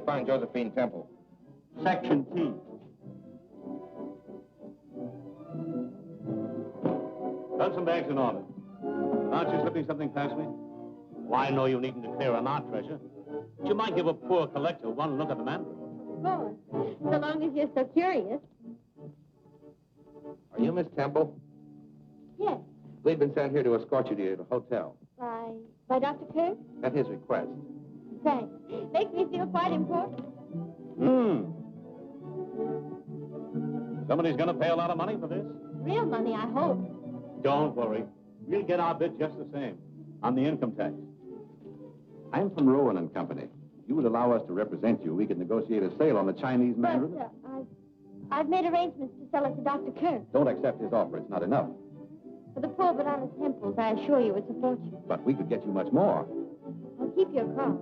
find Josephine Temple? Section T. Got some bags in order. Aren't you slipping something past me? Well, I know you needn't declare an art treasure. But you might give a poor collector one look at the Mandarin. Of course. So long as you're so curious. Are you Miss Temple? Yes. We've been sent here to escort you to your hotel. By Dr. Kirk? At his request. Thanks. Makes me feel quite important. Somebody's going to pay a lot of money for this? Real money, I hope. Don't worry. We'll get our bit just the same. On the income tax. I'm from Rowan and Company. If you would allow us to represent you, we could negotiate a sale on the Chinese Mandarin. But, I've made arrangements to sell it to Dr. Kirk. Don't accept his offer. It's not enough. For the poor but honest Temples, I assure you it's a fortune. But we could get you much more. I'll keep your card.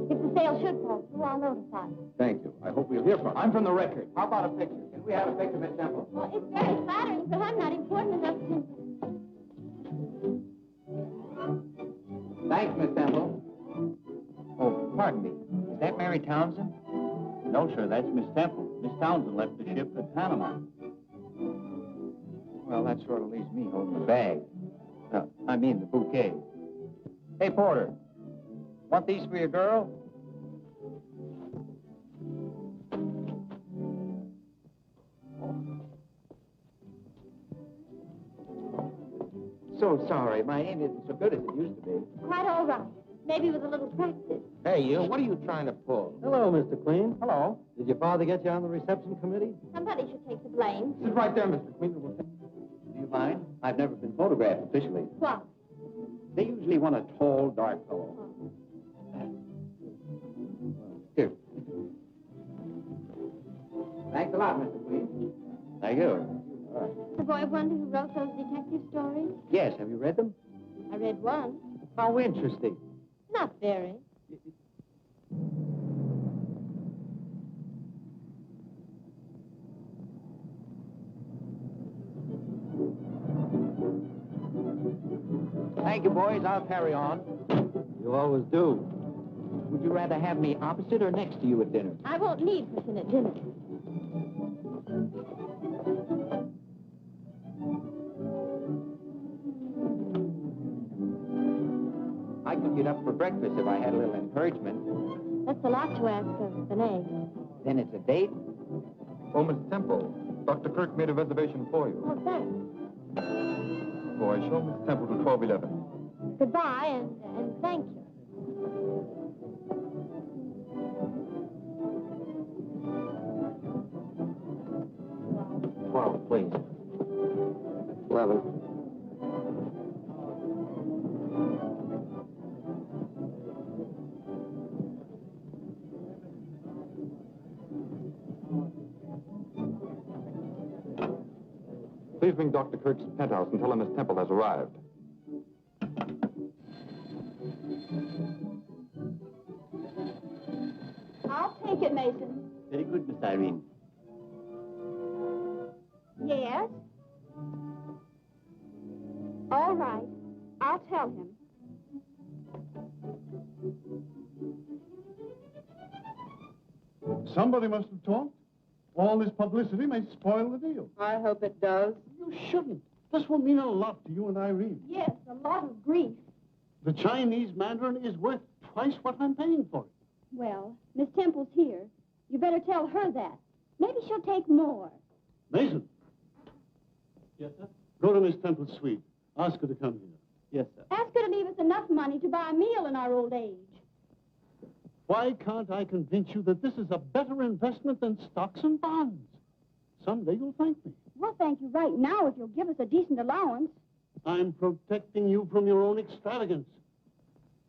If the sale should fall through, I'll notify you. Thank you. I hope we'll hear from you. I'm from the Record. How about a picture? Can we have a picture, Miss Temple? Well, it's very flattering, but I'm not important enough to... Thanks, Miss Temple. Oh, pardon me. Is that Mary Townsend? No, sir, that's Miss Temple. Miss Townsend left the ship at Panama. Well, that sort of leaves me holding the bag. I mean the bouquet. Hey, Porter. Want these for your girl? So sorry. My aim isn't so good as it used to be. Quite all right. Maybe with a little practice. Hey, you, what are you trying to pull? Hello, Mr. Queen. Hello. Did your father get you on the reception committee? Somebody should take the blame. This is right there, Mr. Queen. Do you mind? I've never been photographed officially. What? They usually want a tall, dark fellow. Here. Thanks a lot, Mr. Queen. Thank you. The boy wonder who wrote those detective stories? Yes, have you read them? I read one. How interesting. Not very. Thank you, boys. I'll carry on. You always do. Would you rather have me opposite or next to you at dinner? I won't need Christian at dinner. I could get up for breakfast if I had a little encouragement. That's a lot to ask of an egg. Then it's a date? Oh, Miss Temple, Dr. Kirk made a reservation for you. Oh, thanks. Boy, show Miss Temple to 1211. Goodbye, and thank you. Well, please. 11. Please ring Dr. Kirk's penthouse and tell him Miss Temple has arrived. I'll take it, Mason. Very good, Miss Irene. Yes? All right. I'll tell him. Somebody must have talked. All this publicity may spoil the deal. I hope it does. You shouldn't. This will mean a lot to you and Irene. Yes, a lot of grief. The Chinese Mandarin is worth twice what I'm paying for it. Well, Miss Temple's here. You better tell her that. Maybe she'll take more. Mason. Yes, sir? Go to Miss Temple's suite. Ask her to come here. Yes, sir. Ask her to leave us enough money to buy a meal in our old age. Why can't I convince you that this is a better investment than stocks and bonds? Someday you'll thank me. We'll thank you right now if you'll give us a decent allowance. I'm protecting you from your own extravagance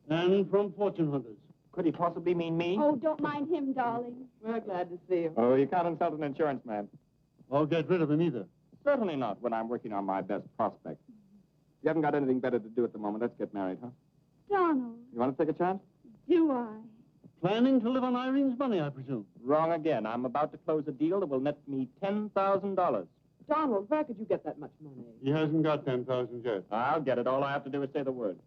and from fortune hunters. Could he possibly mean me? Oh, don't mind him, darling. We're glad to see you. Oh, you can't insult an insurance man. Or get rid of him either. Certainly not when I'm working on my best prospect. You haven't got anything better to do at the moment. Let's get married, huh? Donald, You want to take a chance? do I? Planning to live on Irene's money, I presume. Wrong again. I'm about to close a deal that will net me $10,000. Donald, where could you get that much money? He hasn't got 10,000 yet. I'll get it. All I have to do is say the word.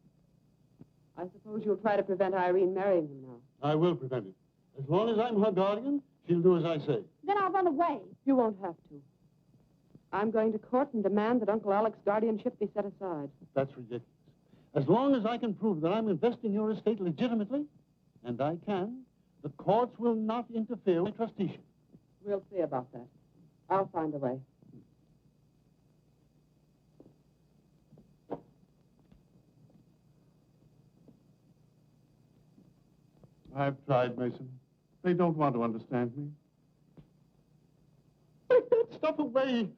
I suppose you'll try to prevent Irene marrying him now. I will prevent it. As long as I'm her guardian, she'll do as I say. Then I'll run away. You won't have to. I'm going to court and demand that Uncle Alec's guardianship be set aside. That's ridiculous. As long as I can prove that I'm investing your estate legitimately, and I can, the courts will not interfere with my trusteeship. We'll see about that. I'll find a way. I've tried, Mason. They don't want to understand me. Take that stuff away.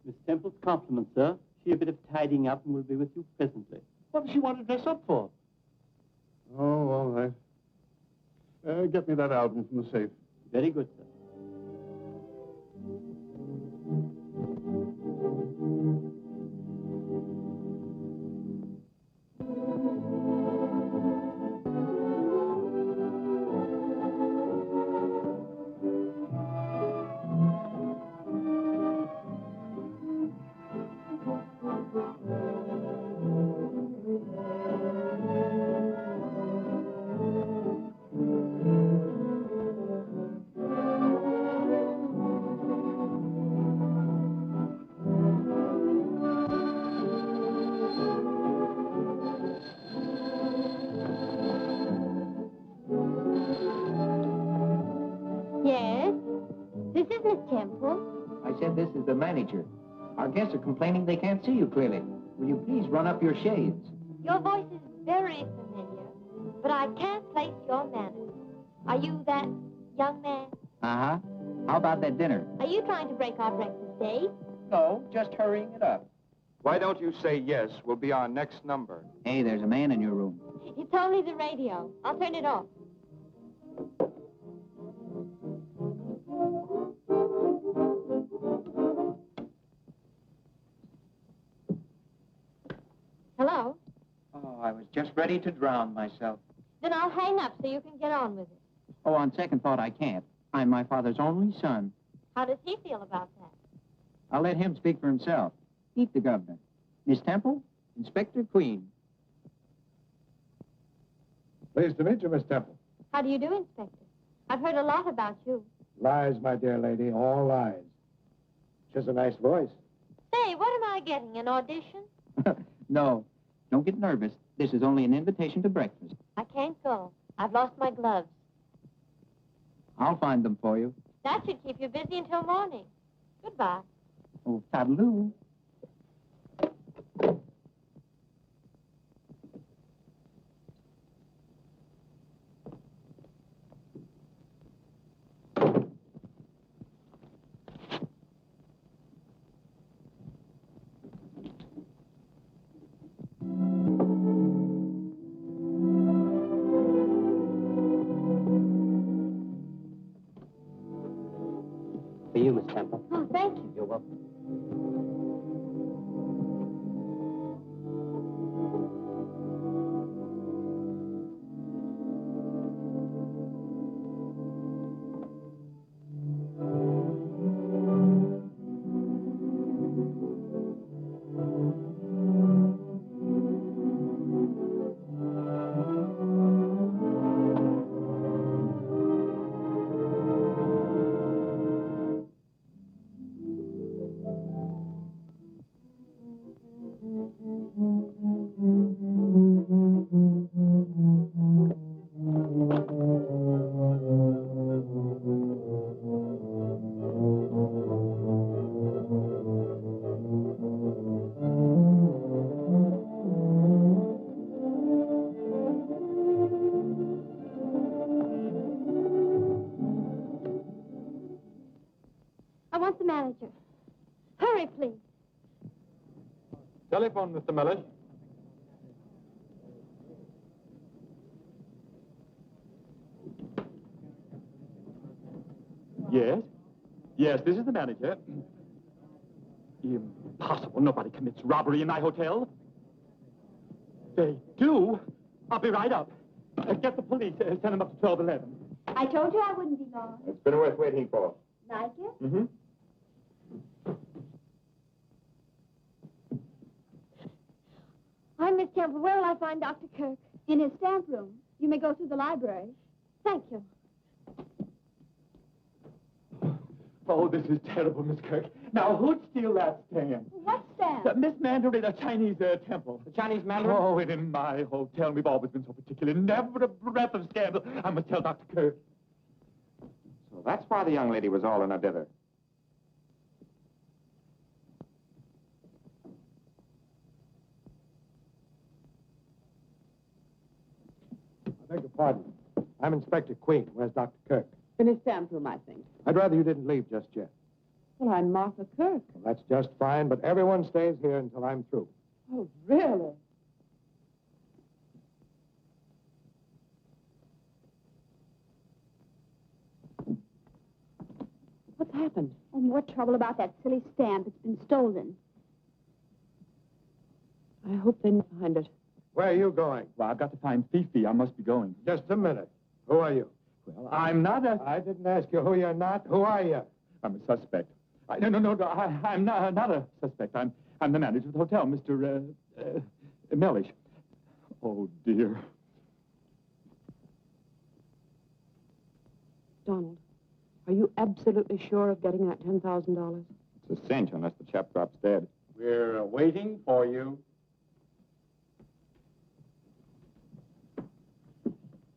Miss Temple's compliments, sir. She a bit of tidying up and will be with you presently. What does she want to dress up for? Oh, all right. Get me that album from the safe. Very good, sir. Yes? This is Miss Temple. I said this is the manager. Our guests are complaining they can't see you clearly. Will you please run up your shades? Your voice is very familiar, but I can't place your manners. Are you that young man? Uh-huh. How about that dinner? Are you trying to break our breakfast date? No, just hurrying it up. Why don't you say yes? Will be our next number. Hey, there's a man in your room. It's only the radio. I'll turn it off. Hello? Oh, I was just ready to drown myself. Then I'll hang up so you can get on with it. Oh, on second thought, I can't. I'm my father's only son. How does he feel about that? I'll let him speak for himself. Meet the governor. Miss Temple, Inspector Queen. Pleased to meet you, Miss Temple. How do you do, Inspector? I've heard a lot about you. Lies, my dear lady, all lies. She has a nice voice. Say, what am I getting, an audition? No, don't get nervous. This is only an invitation to breakfast. I can't go. I've lost my gloves. I'll find them for you. That should keep you busy until morning. Goodbye. Oh, toodaloo. For you, Miss Temple. Oh, thank you. You're welcome. I want the manager. Hurry, please. Telephone, Mr. Mellish. Yes? Yes, this is the manager. Impossible. Nobody commits robbery in my hotel. They do? I'll be right up. Get the police. Send them up to 1211. I told you I wouldn't be long. It's been worth waiting for. Like it? Mm-hmm. I'm Miss Temple. Where will I find Dr. Kirk? In his stamp room. You may go through the library. Thank you. Oh, this is terrible, Miss Kirk. Now, who'd steal that stamp? What stamp? Miss Mandarin, a Chinese temple. The Chinese Mandarin? Oh, and in my hotel, we've always been so particular. Never a breath of scandal. I must tell Dr. Kirk. So that's why the young lady was all in a dither. I beg your pardon. I'm Inspector Queen. Where's Dr. Kirk? In his stamp room, I think. I'd rather you didn't leave just yet. Well, I'm Martha Kirk. Well, that's just fine, but everyone stays here until I'm through. Oh, really? What's happened? Oh, more trouble about that silly stamp. It's been stolen. I hope they find it. Where are you going? Well, I've got to find Fifi. I must be going. Just a minute. Who are you? Well, I'm not a... I didn't ask you who you're not. Who are you? I'm a suspect. No, I'm not a suspect. I'm the manager of the hotel, Mr. Mellish. Oh, dear. Donald, are you absolutely sure of getting that $10,000? It's a cinch unless the chap drops dead. We're waiting for you.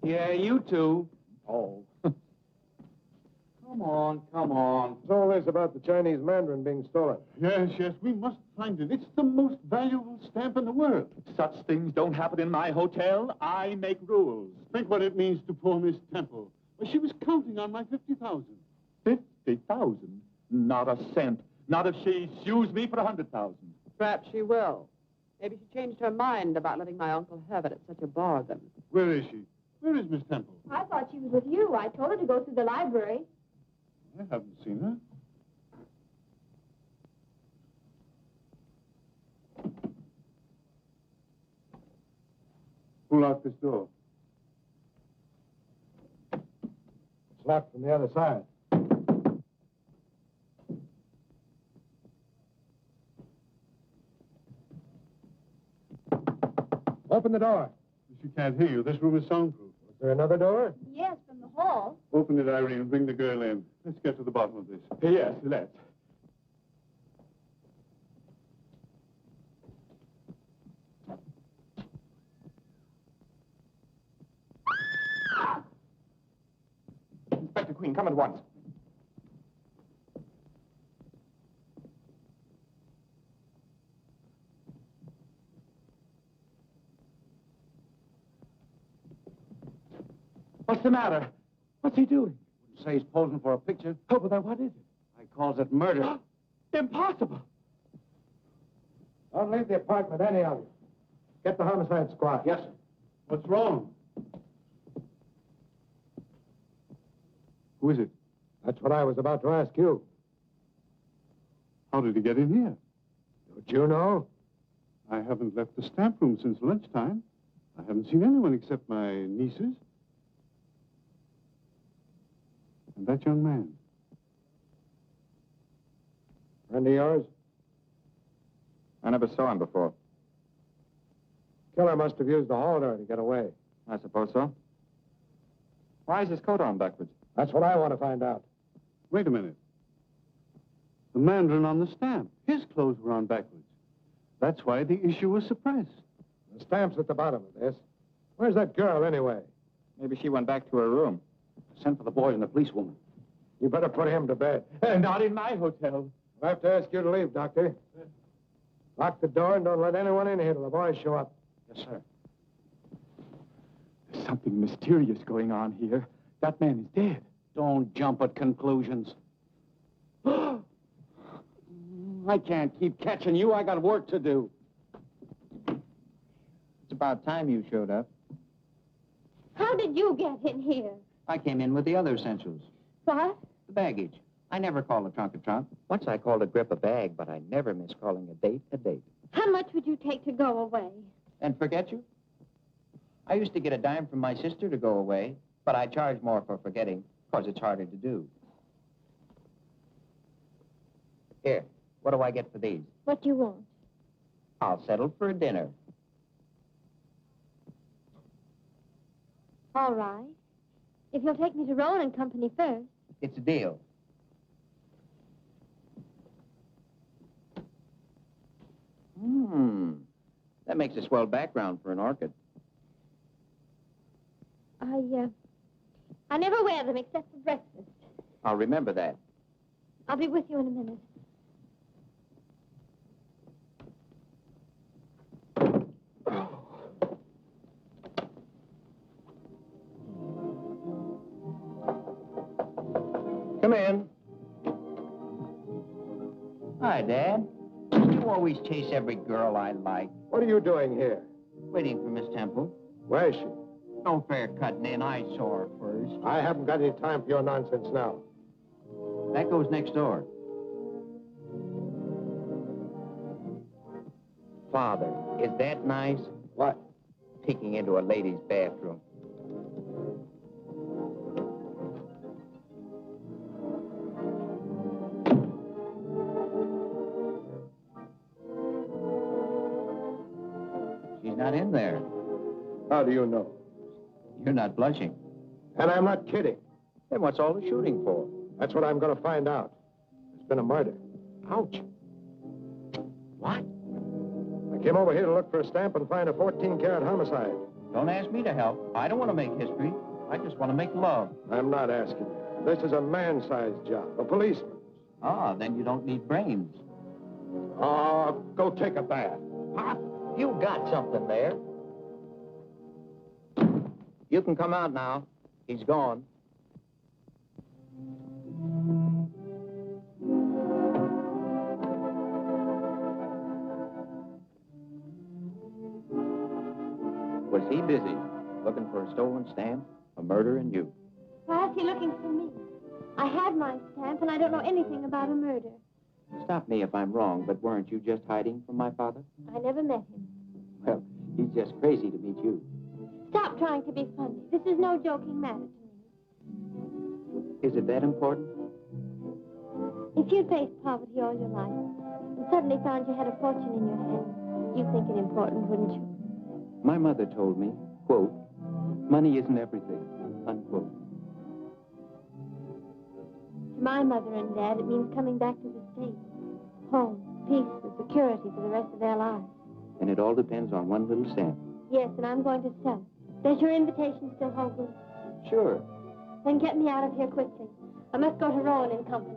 Yeah, you two. Oh. Come on, come on. What's all this about the Chinese Mandarin being stolen? Yes, we must find it. It's the most valuable stamp in the world. Such things don't happen in my hotel. I make rules. Think what it means to poor Miss Temple. Well, she was counting on my 50,000. 50,000? Not a cent. Not if she sues me for 100,000. Perhaps she will. Maybe she changed her mind about letting my uncle have it at such a bargain. Where is she? Where is Miss Temple? I thought she was with you. I told her to go through the library. I haven't seen her. Who locked this door? It's locked from the other side. Open the door. She can't hear you. This room is soundproof. Is there another door? Yes, from the hall. Open it, Irene, and bring the girl in. Let's get to the bottom of this. Yes, let's. Inspector Queen, come at once. What's the matter? What's he doing? Say he's posing for a picture. Oh, but then what is it? I calls it murder. Impossible. Don't leave the apartment, any of you. Get the homicide squad. Yes, sir. What's wrong? Who is it? That's what I was about to ask you. How did he get in here? Don't you know? I haven't left the stamp room since lunchtime. I haven't seen anyone except my nieces. And that young man. Friend of yours? I never saw him before. Killer must have used the hall door to get away. I suppose so. Why is his coat on backwards? That's what I want to find out. Wait a minute. The Mandarin on the stamp. His clothes were on backwards. That's why the issue was suppressed. The stamp's at the bottom of this. Where's that girl, anyway? Maybe she went back to her room. Send for the boys and the policewoman. You better put him to bed. Not in my hotel. I'll have to ask you to leave, Doctor. Lock the door and don't let anyone in here till the boys show up. Yes, sir. There's something mysterious going on here. That man is dead. Don't jump at conclusions. I can't keep catching you. I got work to do. It's about time you showed up. How did you get in here? I came in with the other essentials. What? The baggage. I never call a trunk a trunk. Once I called a grip a bag, but I never miss calling a date a date. How much would you take to go away? And forget you? I used to get a dime from my sister to go away, but I charge more for forgetting, because it's harder to do. Here, what do I get for these? What do you want? I'll settle for a dinner. All right. If you'll take me to Rowan and Company first. It's a deal. That makes a swell background for an orchid. I never wear them except for breakfast. I'll remember that. I'll be with you in a minute. Come in. Hi, Dad. You always chase every girl I like. What are you doing here? Waiting for Miss Temple. Where is she? No fair cutting in. I saw her first. I haven't got any time for your nonsense now. That goes next door. Father, is that nice? What? Peeking into a lady's bathroom. She's not in there. How do you know? You're not blushing. And I'm not kidding. Then what's all the shooting for? That's what I'm going to find out. It's been a murder. Ouch. What? I came over here to look for a stamp and find a 14-carat homicide. Don't ask me to help. I don't want to make history. I just want to make love. I'm not asking you. This is a man-sized job, a policeman. Ah, then you don't need brains. Oh, go take a bath. Pop, you got something there. You can come out now. He's gone. Was he busy looking for a stolen stamp, a murder, and you? Why is he looking for me? I had my stamp, and I don't know anything about a murder. Stop me if I'm wrong, but weren't you just hiding from my father? I never met him. Well, he's just crazy to meet you. Stop trying to be funny. This is no joking matter to me. Is it that important? If you'd faced poverty all your life and suddenly found you had a fortune in your hand, you'd think it important, wouldn't you? My mother told me, quote, money isn't everything, unquote. To my mother and Dad, it means coming back to the States. Home, peace, and security for the rest of their lives. And it all depends on one little stamp. Yes, and I'm going to sell it. Does your invitation still hold good? Sure. Then get me out of here quickly. I must go to Rowan and Company.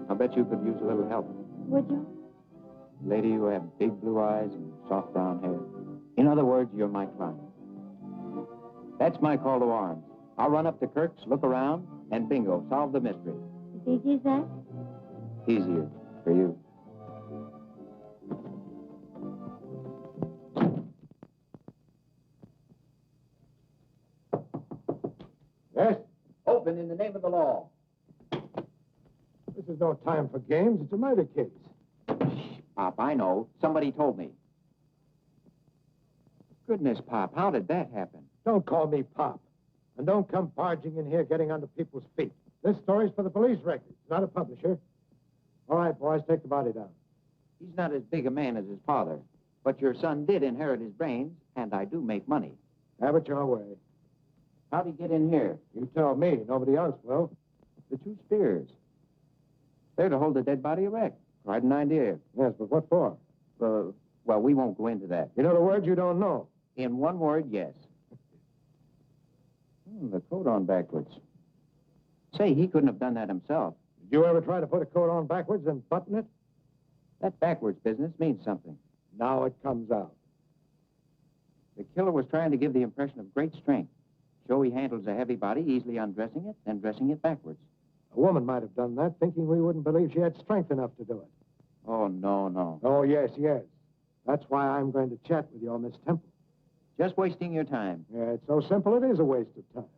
I bet you could use a little help. Would you? Lady, you have big blue eyes and soft brown hair. In other words, you're my client. That's my call to arms. I'll run up to Kirk's, look around, and bingo, solve the mystery. As easy as that? Easier for you. Yes? Open in the name of the law. This is no time for games. It's a murder case. Pop, I know. Somebody told me. Goodness, Pop, how did that happen? Don't call me Pop. And don't come barging in here getting under people's feet. This story's for the police records, not a publisher. All right, boys, take the body down. He's not as big a man as his father, but your son did inherit his brains, and I do make money. Have it your way. How'd he get in here? You tell me. Nobody else will. The two spears. They're to hold the dead body erect. Quite an idea. Yes, but what for? Well, we won't go into that. You know the words you don't know. In one word, yes. The coat on backwards. Say, he couldn't have done that himself. Did you ever try to put a coat on backwards and button it? That backwards business means something. Now it comes out. The killer was trying to give the impression of great strength. Show he handles a heavy body, easily undressing it, then dressing it backwards. A woman might have done that, thinking we wouldn't believe she had strength enough to do it. Oh, no. Oh, yes. That's why I'm going to chat with your Miss Temple. Just wasting your time. Yeah, it's so simple it is a waste of time.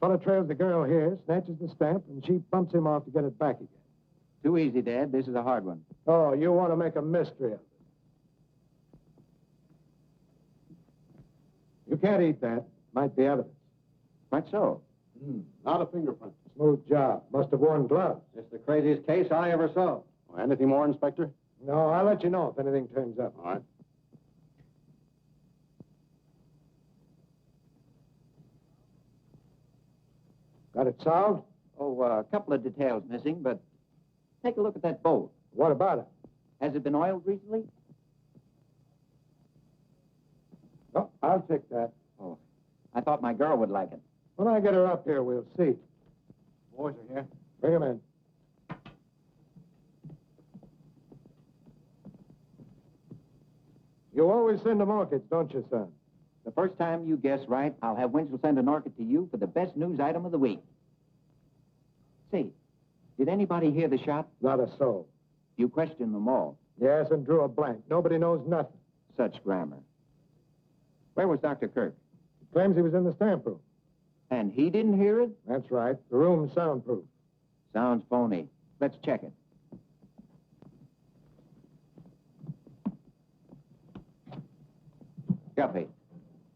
Fellow trails the girl here, snatches the stamp, and she bumps him off to get it back again. Too easy, Dad. This is a hard one. Oh, you want to make a mystery of it. You can't eat that. Might be evidence. Quite so. Not a fingerprint. Smooth job. Must have worn gloves. It's the craziest case I ever saw. Anything more, Inspector? No, I'll let you know if anything turns up. All right. Got it solved? Oh, a couple of details missing, but take a look at that boat. What about it? Has it been oiled recently? Oh, I'll take that. Oh, I thought my girl would like it. When I get her up here, we'll see. Boys are here. Bring 'em in. You always send 'em orchids, don't you, son? The first time you guess right, I'll have Winchell send an orchid to you for the best news item of the week. Say, did anybody hear the shot? Not a soul. You questioned them all. Yes, and drew a blank. Nobody knows nothing. Such grammar. Where was Dr. Kirk? He claims he was in the stamp room. And he didn't hear it? That's right. The room's soundproof. Sounds phony. Let's check it. Guppy,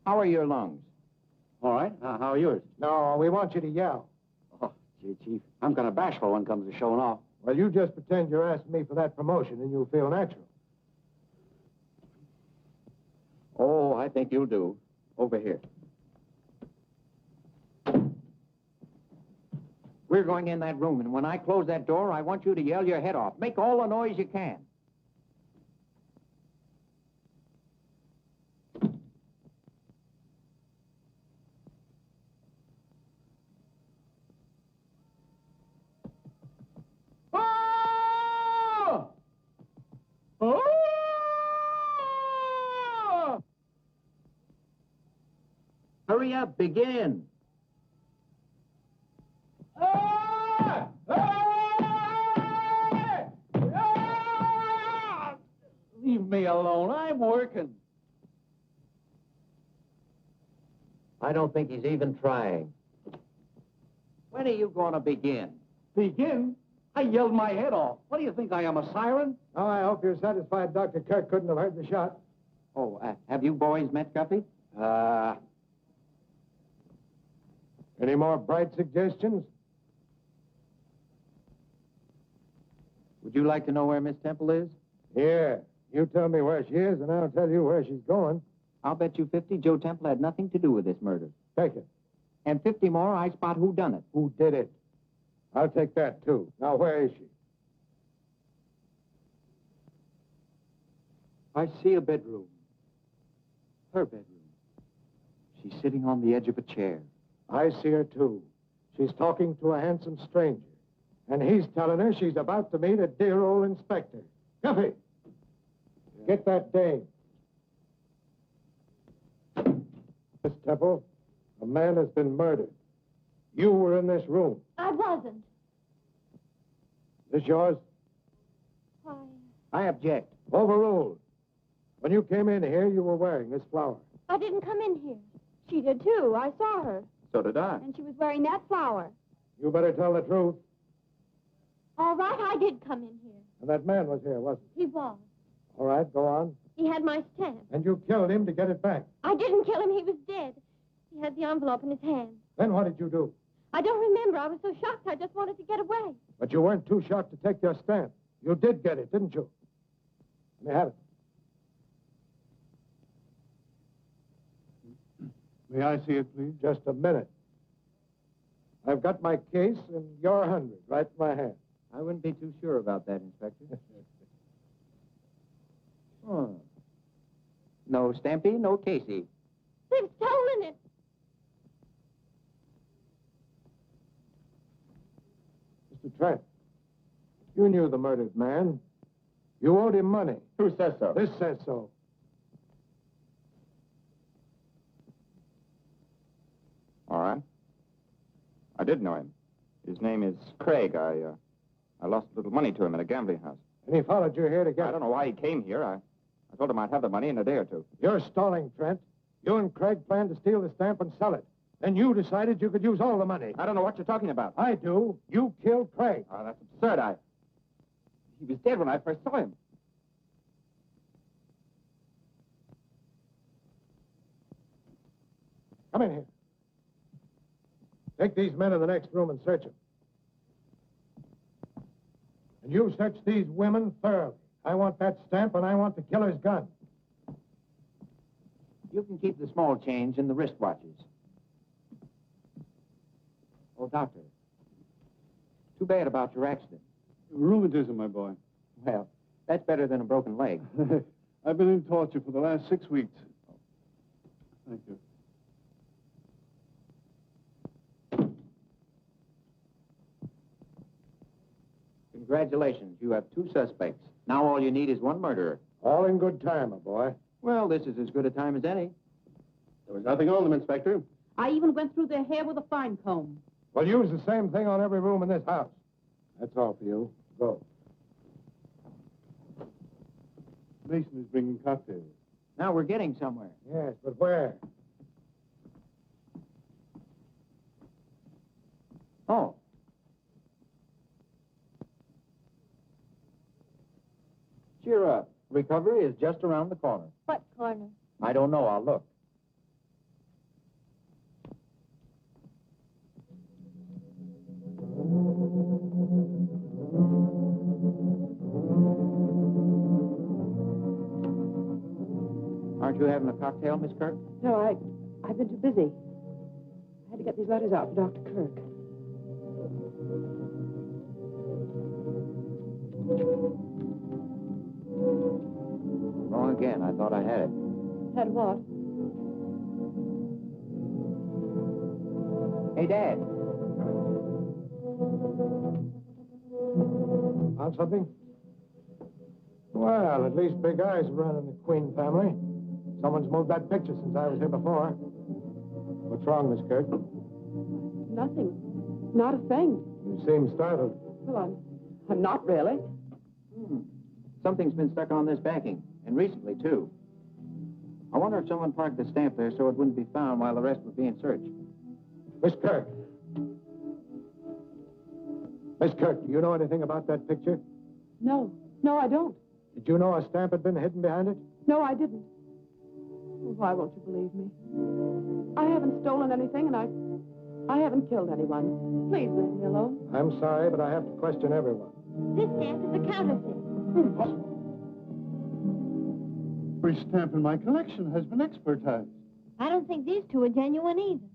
how are your lungs? All right. How are yours? No, we want you to yell. Oh, gee, Chief. I'm kind of bashful when it comes to showing off. Well, you just pretend you're asking me for that promotion, and you'll feel natural. Oh, I think you'll do. Over here. We're going in that room, and when I close that door, I want you to yell your head off. Make all the noise you can. Oh! Oh! Hurry up, begin. Leave me alone. I'm working. I don't think he's even trying. When are you going to begin? Begin? I yelled my head off. What do you think I am, a siren? Oh, I hope you're satisfied Dr. Kirk couldn't have heard the shot. Oh, have you boys met Guppy? Any more bright suggestions? Would you like to know where Miss Temple is? Here. You tell me where she is, and I'll tell you where she's going. I'll bet you 50 Joe Temple had nothing to do with this murder. Take it. And 50 more, I spot who done it. Who did it? I'll take that, too. Now, where is she? I see a bedroom. Her bedroom. She's sitting on the edge of a chair. I see her, too. She's talking to a handsome stranger. And he's telling her she's about to meet a dear old inspector. Guppy! Get that dame. Miss Temple, a man has been murdered. You were in this room. I wasn't. This yours? Why? I object. Overruled. When you came in here, you were wearing this flower. I didn't come in here. She did, too. I saw her. So did I. And she was wearing that flower. You better tell the truth. All right, I did come in here. And that man was here, wasn't He was. he? All right, go on. He had my stamp. And you killed him to get it back. I didn't kill him. He was dead. He had the envelope in his hand. Then what did you do? I don't remember. I was so shocked I just wanted to get away. But you weren't too shocked to take your stamp. You did get it, didn't you? Let me have it. May I see it, please? Just a minute. I've got my case and your 100 right in my hand. I wouldn't be too sure about that, Inspector. Oh. No Stampy, no Casey. They've stolen it. Mr. Trent, you knew the murdered man. You owed him money. Who says so? This says so. All right. I did know him. His name is Craig. I lost a little money to him at a gambling house. And he followed you here to get I don't know why he came here. I told him I'd have the money in a day or two. You're stalling, Trent. You and Craig planned to steal the stamp and sell it. Then you decided you could use all the money. I don't know what you're talking about. I do. You killed Craig. Oh, that's absurd. He was dead when I first saw him. Come in here. Take these men in the next room and search them. And you search these women thoroughly. I want that stamp, and I want the killer's gun. You can keep the small change in the wristwatches. Oh, Doctor. Too bad about your accident. Rheumatism, my boy. Well, that's better than a broken leg. I've been in torture for the last 6 weeks. Thank you. Congratulations. You have 2 suspects. Now all you need is 1 murderer. All in good time, my boy. Well, this is as good a time as any. There was nothing on them, Inspector. I even went through their hair with a fine comb. Well, use the same thing on every room in this house. That's all for you. Go. Mason is bringing cocktails. Now we're getting somewhere. Yes, but where? Oh. Cheer up. Recovery is just around the corner. What corner? I don't know. I'll look. Aren't you having a cocktail, Miss Kirk? No, I've been too busy. I had to get these letters out for Dr. Kirk. Wrong again. I thought I had it. Had what? Hey, Dad. Found something? Well, at least big eyes run in the Queen family. Someone's moved that picture since I was here before. What's wrong, Miss Kirk? Nothing. Not a thing. You seem startled. Well, I'm not really. Something's been stuck on this backing, and recently, too. I wonder if someone parked the stamp there so it wouldn't be found while the rest were being searched. Miss Kirk. Miss Kirk, do you know anything about that picture? No. No, I don't. Did you know a stamp had been hidden behind it? No, I didn't. Well, why won't you believe me? I haven't stolen anything, and I haven't killed anyone. Please leave me alone. I'm sorry, but I have to question everyone. This stamp is a counterfeit. Every stamp in my collection has been expertized. I don't think these 2 are genuine either.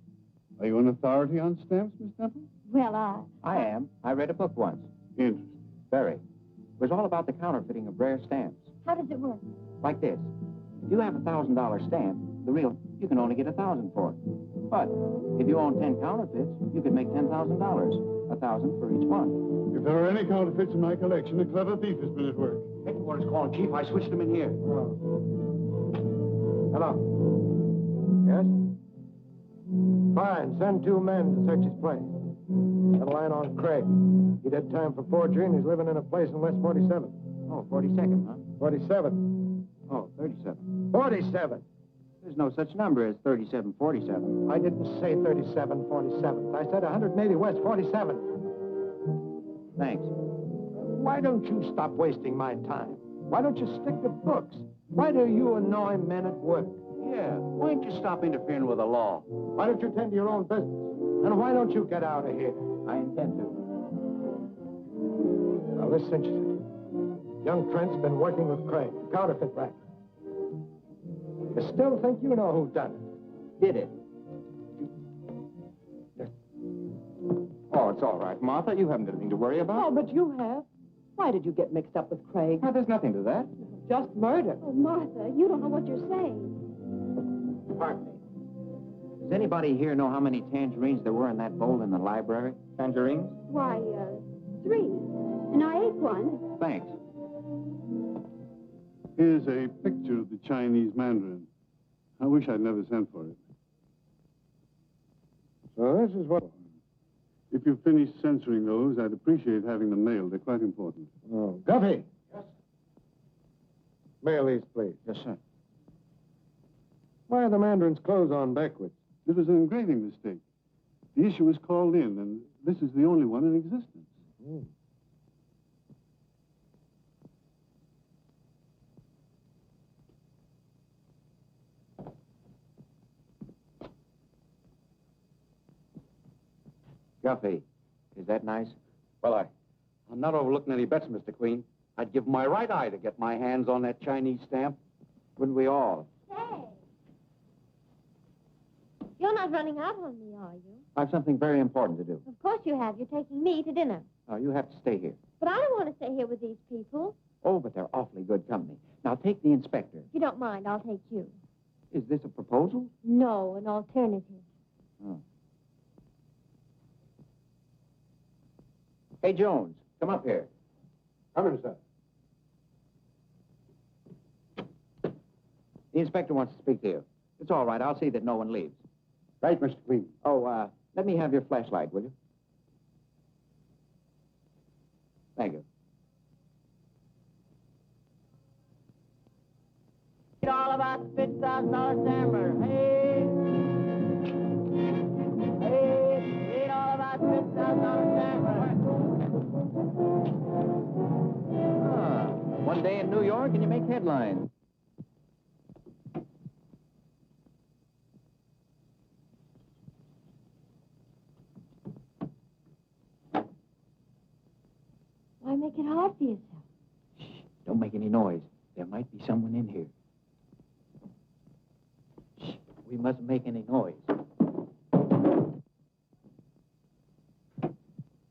Are you an authority on stamps, Miss Temple? Well, I am. I read a book once. Interesting. Very. It was all about the counterfeiting of rare stamps. how does it work? Like this. If you have a $1,000 stamp, the real, you can only get $1,000 for it. But if you own 10 counterfeits, you could make $10,000. $1,000 for each one. If there are any counterfeits in my collection, a clever thief has been at work. Headquarters calling, Chief. I switched them in here. Oh. Hello. Yes? Fine. Send 2 men to search his place. Got a line on Craig. He did time for forgery, and he's living in a place in West 47. Oh, 42nd, huh? 47. Oh, 37. 47. There's no such number as 3747. I didn't say 37, 47. I said 180 West 47. Thanks. Why don't you stop wasting my time? Why don't you stick to books? Why do you annoy men at work? Yeah. Why don't you stop interfering with the law? Why don't you tend to your own business? And why don't you get out of here? I intend to. Well, this cinches it. Young Trent's been working with Craig, the counterfeit racket. You still think you know who done it? Did it? Oh, it's all right, Martha. You haven't anything to worry about. Oh, but you have. Why did you get mixed up with Craig? Well, there's nothing to that. Just murder. Oh, Martha, you don't know what you're saying. Pardon me. Does anybody here know how many tangerines there were in that bowl in the library? Tangerines? Why, 3. And I ate one. Thanks. Here's a picture of the Chinese Mandarin. I wish I'd never sent for it. So this is what... If you've finished censoring those, I'd appreciate having them mailed. They're quite important. Oh, Guffey! Yes? Mail these, please. Yes, sir. Why are the Mandarin's clothes on backwards? It was an engraving mistake. The issue was called in, and this is the only one in existence. Hmm. Guffey, is that nice? Well, I'm not overlooking any bets, Mr. Queen. I'd give my right eye to get my hands on that Chinese stamp. Wouldn't we all? Say. You're not running out on me, are you? I have something very important to do. Of course you have. You're taking me to dinner. Oh, you have to stay here. But I don't want to stay here with these people. Oh, but they're awfully good company. Now, take the inspector. If you don't mind, I'll take you. Is this a proposal? No, an alternative. Oh. Hey, Jones, come up here. Come in, sir. The inspector wants to speak to you. It's all right. I'll see that no one leaves. Right, Mr. Queen. Oh, let me have your flashlight, will you? Thank you. All about $50,000 stammer. Hey. Hey, all about $50,000 stammer. One day in New York and you make headlines. Why make it hard for yourself? Shh, don't make any noise. There might be someone in here. Shh, we mustn't make any noise.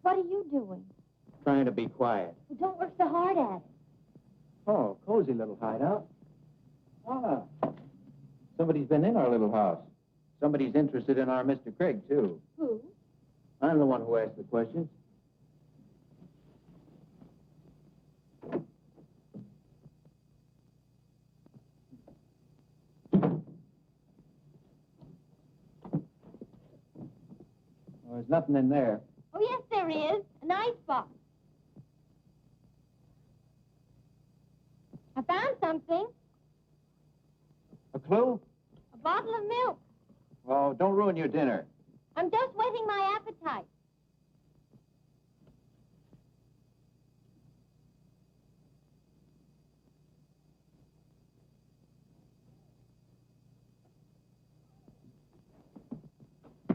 What are you doing? Trying to be quiet. Well, don't work so hard at it. Oh, cozy little hideout. Ah, somebody's been in our little house. Somebody's interested in our Mr. Craig, too. Who? I'm the one who asked the questions. Well, there's nothing in there. Oh, yes, there is. An icebox. I found something. A clue? A bottle of milk. Oh, don't ruin your dinner. I'm just whetting my appetite.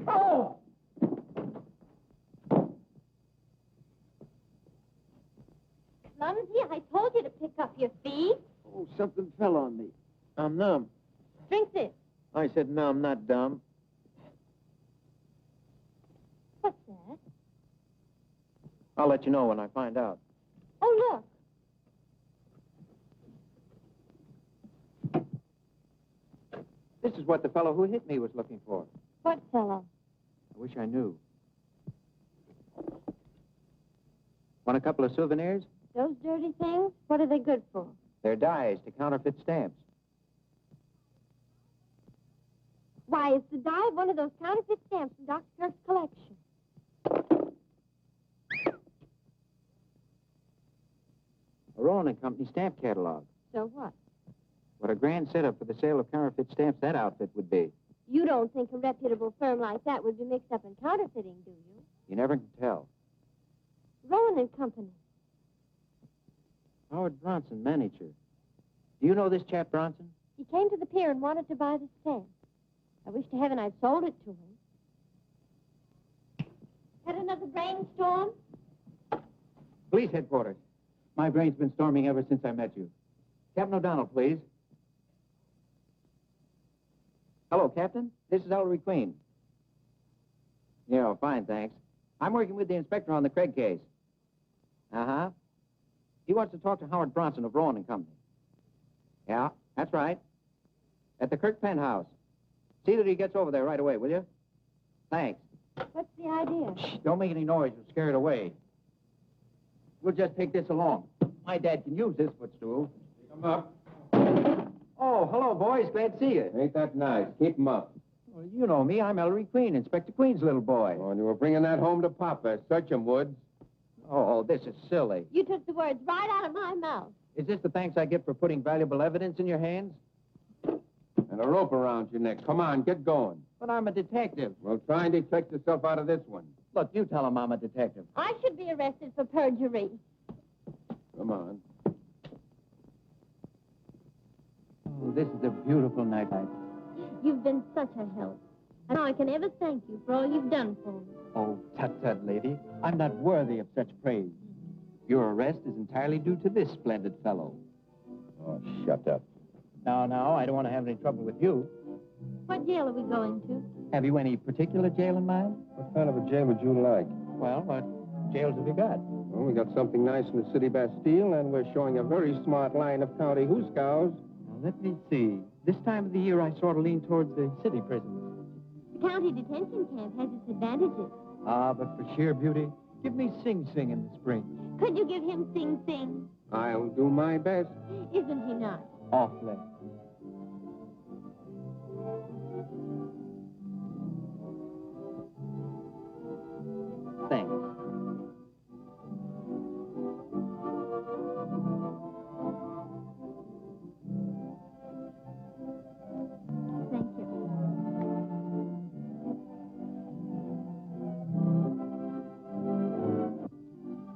Oh! Clumsy, I told you to pick up your feet. Oh, something fell on me. I'm numb. Drink this. I said, no, I'm not dumb. What's that? I'll let you know when I find out. Oh, look. This is what the fellow who hit me was looking for. What fellow? I wish I knew. Want a couple of souvenirs? Those dirty things? What are they good for? They're dies to counterfeit stamps. Why, it's the dye of one of those counterfeit stamps in Dr. Kirk's collection. A Rowan and Company stamp catalog. So what? What a grand setup for the sale of counterfeit stamps that outfit would be. You don't think a reputable firm like that would be mixed up in counterfeiting, do you? You never can tell. Rowan and Company. Howard Bronson, manager. Do you know this chap, Bronson? He came to the pier and wanted to buy the stamp. I wish to heaven I'd sold it to him. Had another brainstorm? Police headquarters. My brain's been storming ever since I met you. Captain O'Donnell, please. Hello, Captain. This is Ellery Queen. Yeah, fine, thanks. I'm working with the inspector on the Craig case. Uh-huh. He wants to talk to Howard Bronson of Rowan and Company. Yeah, that's right. At the Kirk penthouse. See that he gets over there right away, will you? Thanks. What's the idea? Shh, don't make any noise. You'll scare it away. We'll just take this along. My dad can use this footstool. Come up. Oh, hello, boys. Glad to see you. Ain't that nice? Keep 'em up. Well, you know me. I'm Ellery Queen, Inspector Queen's little boy. Oh, and you were bringing that home to Papa. Search 'em, Woods. Oh, this is silly. You took the words right out of my mouth. Is this the thanks I get for putting valuable evidence in your hands? And a rope around your neck. Come on, get going. But I'm a detective. Well, try and detect yourself out of this one. Look, you tell him I'm a detective. I should be arrested for perjury. Come on. Oh, this is a beautiful night. You've been such a help. And how I can ever thank you for all you've done for me. Oh, tut-tut, lady. I'm not worthy of such praise. Your arrest is entirely due to this splendid fellow. Oh, shut up. No, I don't want to have any trouble with you. What jail are we going to? Have you any particular jail in mind? What kind of a jail would you like? Well, what jails have you got? Well, we got something nice in the city Bastille, and we're showing a very smart line of county hoosegows. Now, let me see. This time of the year, I sort of lean towards the city prisons. The county detention camp has its advantages. Ah, but for sheer beauty, give me Sing Sing in the spring. Could you give him Sing Sing? I'll do my best. Isn't he nice? Awfully. Thanks. Thank you.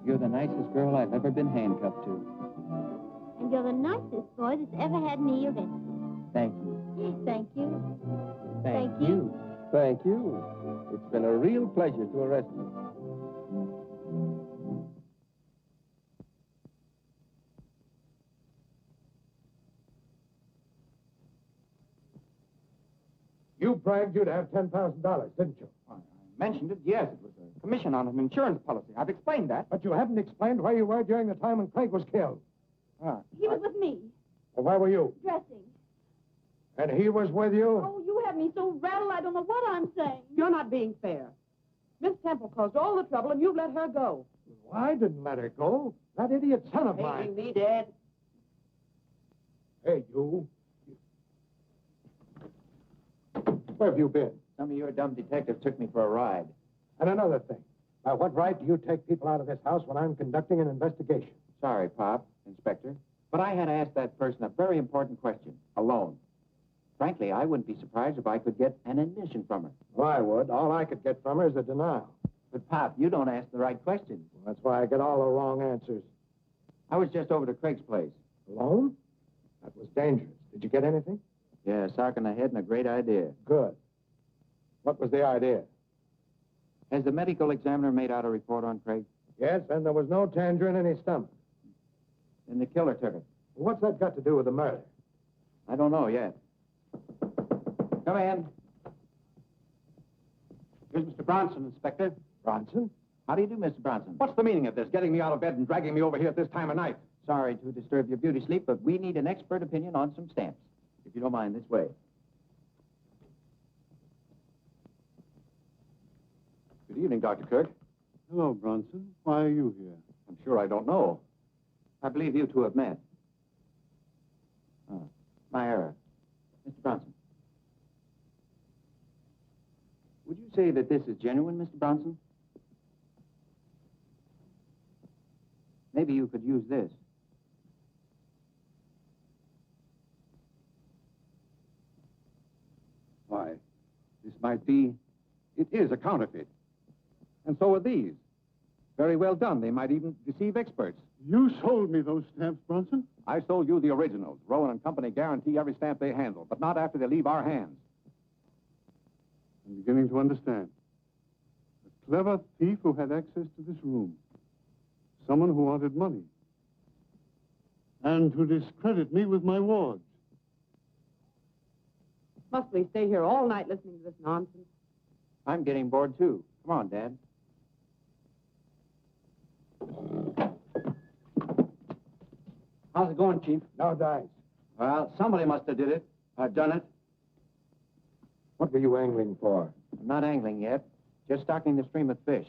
You're the nicest girl I've ever been handcuffed to. And you're the nicest boy that's ever had me arrested. Thank you. Thank you. Thank you. Thank you. It's been a real pleasure to arrest you. You bragged you'd have $10,000, didn't you? I mentioned it, yes. It was a commission on an insurance policy. I've explained that. But you haven't explained where you were during the time when Craig was killed. He was with me, Well, where were you? dressing. And he was with you? Oh, you have me so rattled I don't know what I'm saying. You're not being fair. Miss Temple caused all the trouble, and you've let her go. Well, I didn't let her go. That idiot son of mine. me, Dad? Hey, you. Where have you been? Some of your dumb detectives took me for a ride. And another thing. By what right do you take people out of this house when I'm conducting an investigation? Sorry, Pop, Inspector, but I had to ask that person a very important question, alone. Frankly, I wouldn't be surprised if I could get an admission from her. Well, I would. All I could get from her is a denial. But, Pop, you don't ask the right questions. Well, that's why I get all the wrong answers. I was just over to Craig's place. Alone? That was dangerous. Did you get anything? Yeah, a sock in the head and a great idea. Good. What was the idea? Has the medical examiner made out a report on Craig? Yes, and there was no tangerine in his stomach. Then the killer took it. Well, what's that got to do with the murder? I don't know yet. Come in. Here's Mr. Bronson, Inspector. Bronson? How do you do, Mr. Bronson? What's the meaning of this? Getting me out of bed and dragging me over here at this time of night? Sorry to disturb your beauty sleep, but we need an expert opinion on some stamps. If you don't mind, this way. Good evening, Dr. Kirk. Hello, Bronson. Why are you here? I'm sure I don't know. I believe you two have met. Oh, my error. Mr. Bronson. Would you say that this is genuine, Mr. Bronson? Maybe you could use this. Why, this might be... It is a counterfeit. And so are these. Very well done. They might even deceive experts. You sold me those stamps, Bronson. I sold you the originals. Rowan and Company guarantee every stamp they handle, but not after they leave our hands. I'm beginning to understand. A clever thief who had access to this room. Someone who wanted money. And to discredit me with my wards. Must we stay here all night listening to this nonsense? I'm getting bored, too. Come on, Dad. How's it going, Chief? No dice. Well, somebody must have did it. Done it. What were you angling for? I'm not angling yet. Just stocking the stream of fish.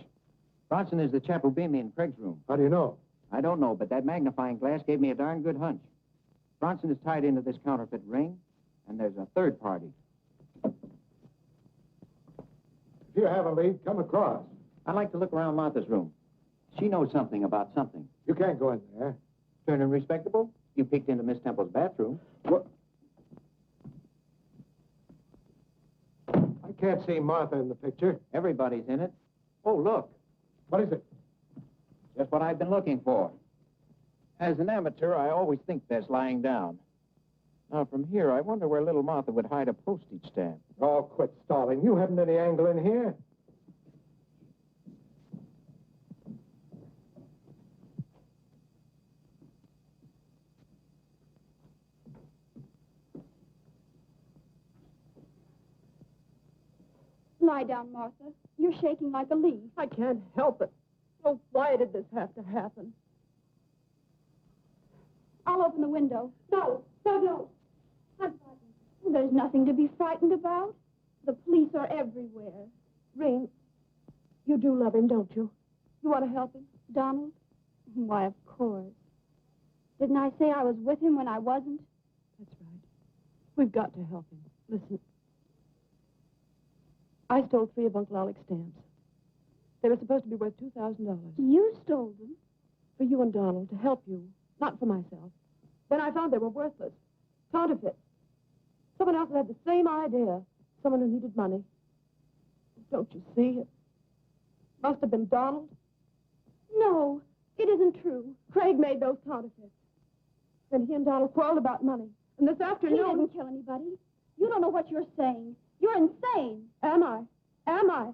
Bronson is the chap who beat me in Craig's room. How do you know? I don't know, but that magnifying glass gave me a darn good hunch. Bronson is tied into this counterfeit ring, and there's a third party. If you have a lead, come across. I'd like to look around Martha's room. She knows something about something. You can't go in there. Turning respectable? You peeked into Miss Temple's bathroom. What? I can't see Martha in the picture. Everybody's in it. Oh, look. What is it? Just what I've been looking for. As an amateur, I always think best lying down. Now, from here, I wonder where little Martha would hide a postage stamp. Oh, quit stalling. You haven't any angle in here. Lie down, Martha. You're shaking like a leaf. I can't help it. Oh, why did this have to happen? I'll open the window. No, no, no. I'm frightened. There's nothing to be frightened about. The police are everywhere. Reen, you do love him, don't you? You want to help him? Donald? Why, of course. Didn't I say I was with him when I wasn't? That's right. We've got to help him. Listen. I stole 3 of Uncle Alec's stamps. They were supposed to be worth $2,000. You stole them? For you and Donald, to help you, not for myself. Then I found they were worthless. Counterfeit. Someone else had the same idea. Someone who needed money. Don't you see? It must have been Donald. No, it isn't true. Craig made those counterfeits. Then he and Donald quarreled about money. And this afternoon... He didn't kill anybody. You don't know what you're saying. You're insane. Am I? Am I?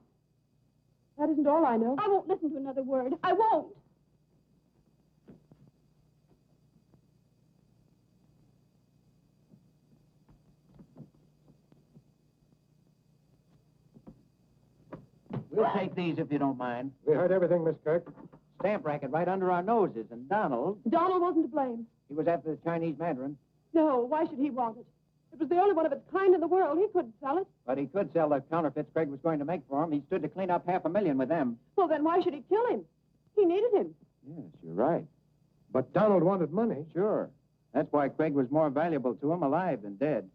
That isn't all I know. I won't listen to another word. I won't. We'll take these if you don't mind. We heard everything, Miss Kirk. Stamp racket right under our noses, and Donald, Donald wasn't to blame. he was after the Chinese Mandarin. No, why should he want it? It was the only one of its kind in the world. He couldn't sell it. But he could sell the counterfeits Craig was going to make for him. He stood to clean up $500,000 with them. Well, then why should he kill him? He needed him. Yes, you're right. But Donald wanted money. Sure. That's why Craig was more valuable to him alive than dead.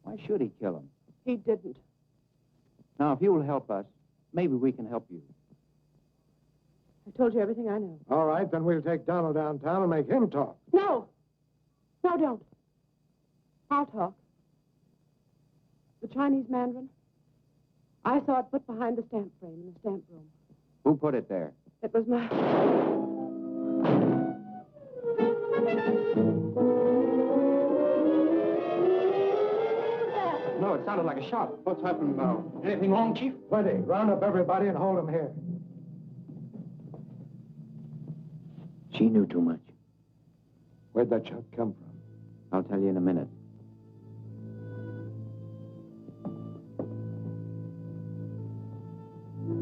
Why should he kill him? He didn't. Now, if you will help us, maybe we can help you. I told you everything I know. All right, then we'll take Donald downtown and make him talk. No. No, don't. I'll talk. The Chinese Mandarin. I saw it put behind the stamp frame in the stamp room. Who put it there? It was my... No, it sounded like a shot. What's happened now? Anything wrong, Chief? Plenty. Round up everybody and hold them here. She knew too much. Where'd that shot come from? I'll tell you in a minute.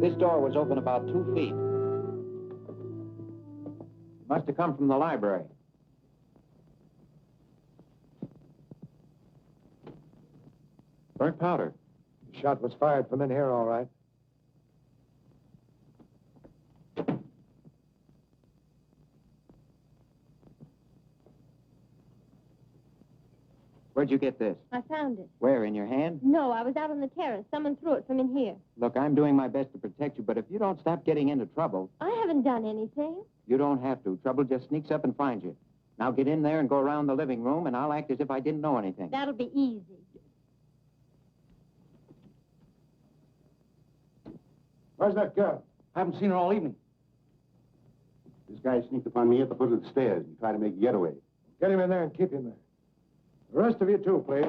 This door was open about 2 feet. Must have come from the library. Burnt powder. The shot was fired from in here, all right. Where'd you get this? I found it. Where, in your hand? No, I was out on the terrace. Someone threw it from in here. Look, I'm doing my best to protect you, but if you don't stop getting into trouble... I haven't done anything. You don't have to. Trouble just sneaks up and finds you. Now get in there and go around the living room, and I'll act as if I didn't know anything. That'll be easy. Where's that girl? I haven't seen her all evening. This guy sneaked upon me at the foot of the stairs and tried to make a getaway. Get him in there and keep him there. The rest of you, too, please.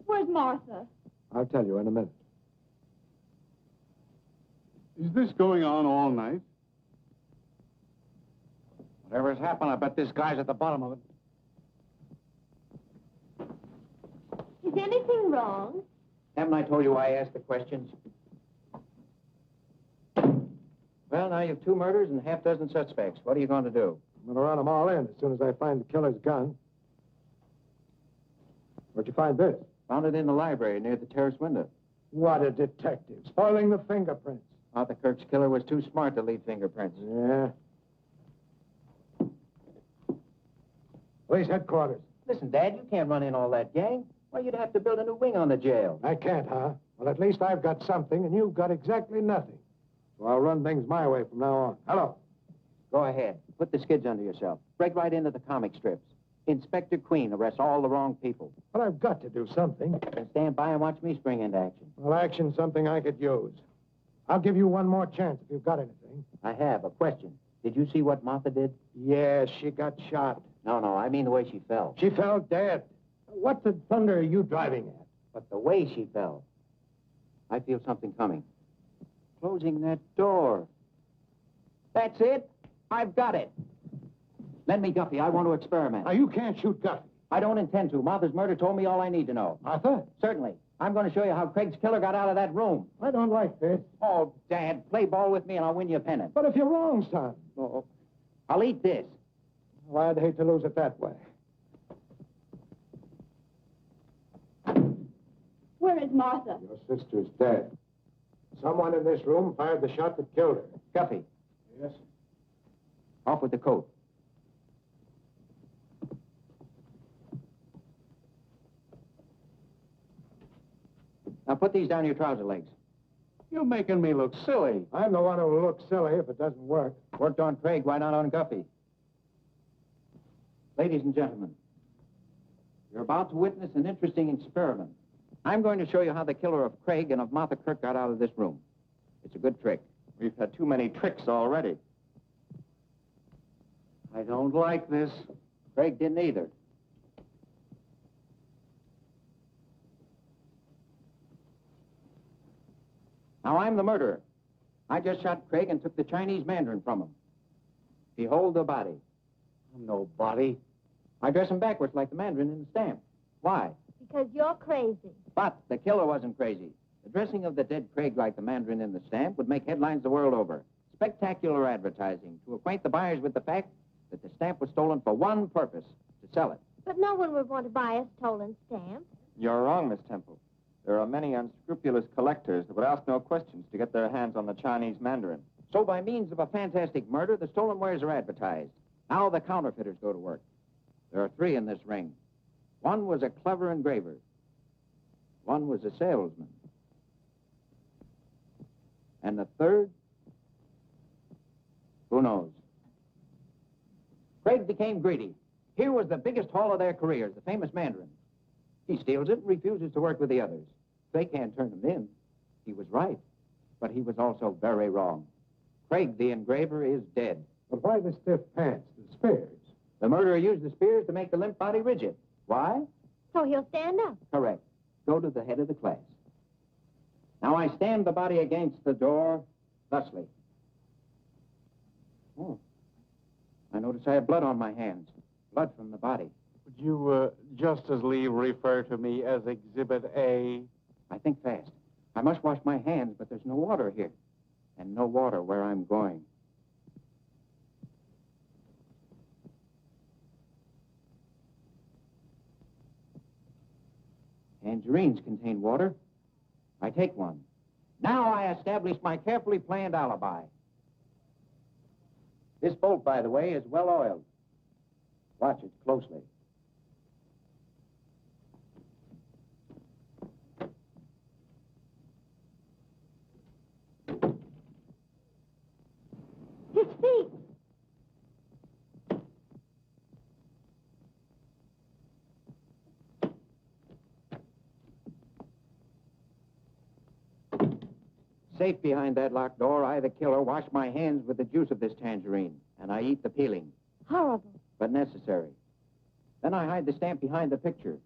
Where's Martha? I'll tell you in a minute. Is this going on all night? Whatever's happened, I bet this guy's at the bottom of it. Is anything wrong? Haven't I told you why I asked the questions? Well, now you have 2 murders and half dozen suspects. What are you going to do? I'm going to run them all in as soon as I find the killer's gun. Where'd you find this? Found it in the library near the terrace window. What a detective. Spoiling the fingerprints. Arthur Kirk's killer was too smart to leave fingerprints. Yeah. Police headquarters. Listen, Dad, you can't run in all that gang. Why, you'd have to build a new wing on the jail. I can't, huh? Well, at least I've got something, and you've got exactly nothing. So I'll run things my way from now on. Hello. Go ahead. Put the skids under yourself. Break right into the comic strips. Inspector Queen arrests all the wrong people. But I've got to do something. Then stand by and watch me spring into action. Well, action's something I could use. I'll give you one more chance if you've got anything. I have. A question. Did you see what Martha did? Yes, she got shot. No, I mean the way she fell. She fell dead. What the thunder are you driving at? But the way she fell. I feel something coming. Closing that door. That's it. I've got it. Lend me Guffey. I want to experiment. Now, you can't shoot Guffey. I don't intend to. Martha's murder told me all I need to know. Martha? Certainly. I'm going to show you how Craig's killer got out of that room. I don't like this. Oh, Dad, play ball with me and I'll win you a pennant. But if you're wrong, son. Oh, I'll eat this. Well, I'd hate to lose it that way. Where is Martha? Your sister's dead. Someone in this room fired the shot that killed her. Guffey. Yes? Off with the coat. Now put these down your trouser legs. You're making me look silly. I'm the one who'll look silly if it doesn't work. Worked on Craig, why not on Guffey? Ladies and gentlemen, you're about to witness an interesting experiment. I'm going to show you how the killer of Craig and of Martha Kirk got out of this room. It's a good trick. We've had too many tricks already. I don't like this. Craig didn't either. Now, I'm the murderer. I just shot Craig and took the Chinese Mandarin from him. Behold the body. No body. I dress him backwards like the Mandarin in the stamp. Why? Because you're crazy. But the killer wasn't crazy. The dressing of the dead Craig like the Mandarin in the stamp would make headlines the world over. Spectacular advertising to acquaint the buyers with the fact that the stamp was stolen for one purpose, to sell it. But no one would want to buy a stolen stamp. You're wrong, Miss Temple. There are many unscrupulous collectors that would ask no questions to get their hands on the Chinese Mandarin. So by means of a fantastic murder, the stolen wares are advertised. Now the counterfeiters go to work. There are 3 in this ring. One was a clever engraver. One was a salesman. And the third? Who knows? Craig became greedy. Here was the biggest haul of their careers, the famous Mandarin. He steals it and refuses to work with the others. They can't turn him in. He was right, but he was also very wrong. Craig, the engraver, is dead. But why the stiff pants, the spears? The murderer used the spears to make the limp body rigid. Why? So he'll stand up. Correct. Go to the head of the class. Now I stand the body against the door, thusly. Oh. I notice I have blood on my hands. Blood from the body. Would you just as leave refer to me as Exhibit A? I think fast. I must wash my hands, but there's no water here. And no water where I'm going. Tangerines contain water. I take one. Now I establish my carefully planned alibi. This bolt, by the way, is well oiled. Watch it closely. His feet. Safe behind that locked door, I, the killer, wash my hands with the juice of this tangerine, and I eat the peeling. Horrible. But necessary. Then I hide the stamp behind the picture.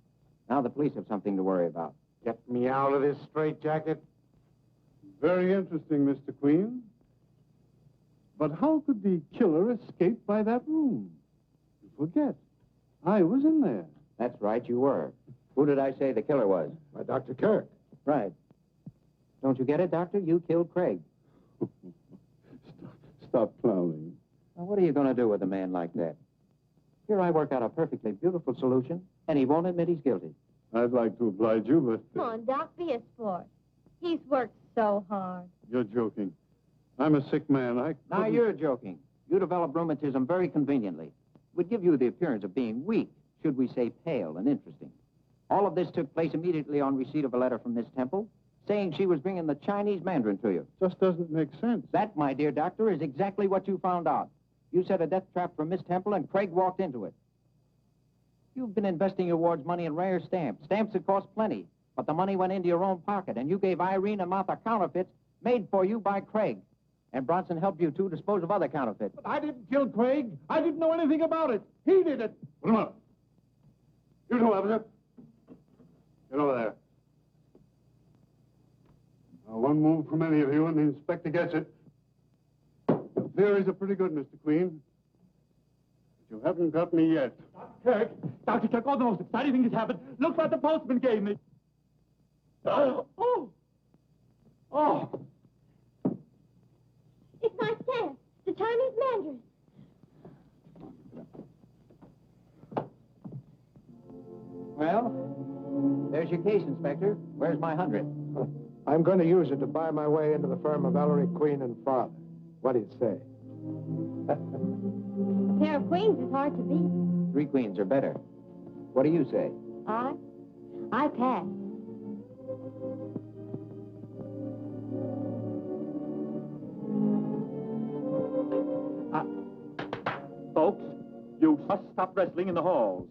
Now the police have something to worry about. Get me out of this straitjacket. Very interesting, Mr. Queen. But how could the killer escape by that room? You forget, I was in there. That's right, you were. Who did I say the killer was? By Dr. Kirk. Right. Don't you get it, Doctor? You killed Craig. Stop clowning. Now, what are you going to do with a man like that? Here I work out a perfectly beautiful solution, and he won't admit he's guilty. I'd like to oblige you, but... Come on, Doc, be a sport. He's worked so hard. You're joking. I'm a sick man. Now, you're joking. You developed rheumatism very conveniently. It would give you the appearance of being weak, should we say pale and interesting. All of this took place immediately on receipt of a letter from Miss Temple, saying she was bringing the Chinese Mandarin to you. Just doesn't make sense. That, my dear doctor, is exactly what you found out. You set a death trap for Miss Temple, and Craig walked into it. You've been investing your ward's money in rare stamps. Stamps that cost plenty, but the money went into your own pocket, and you gave Irene and Martha counterfeits made for you by Craig. And Bronson helped you, too, dispose of other counterfeits. But I didn't kill Craig. I didn't know anything about it. He did it. Put him up. You two, officer. Get over there. Now, one move from any of you, and the inspector gets it. The theories are pretty good, Mr. Queen. But you haven't got me yet. Dr. Kirk, all the most exciting thing has happened. Look what the postman gave me. Oh! Oh! It's my stamp. The Chinese Mandarin. Well, there's your case, Inspector. Where's my 100? I'm going to use it to buy my way into the firm of Ellery, Queen, and Father. What do you say? A pair of queens is hard to beat. 3 queens or better. What do you say? I pass. Folks, you must stop wrestling in the halls.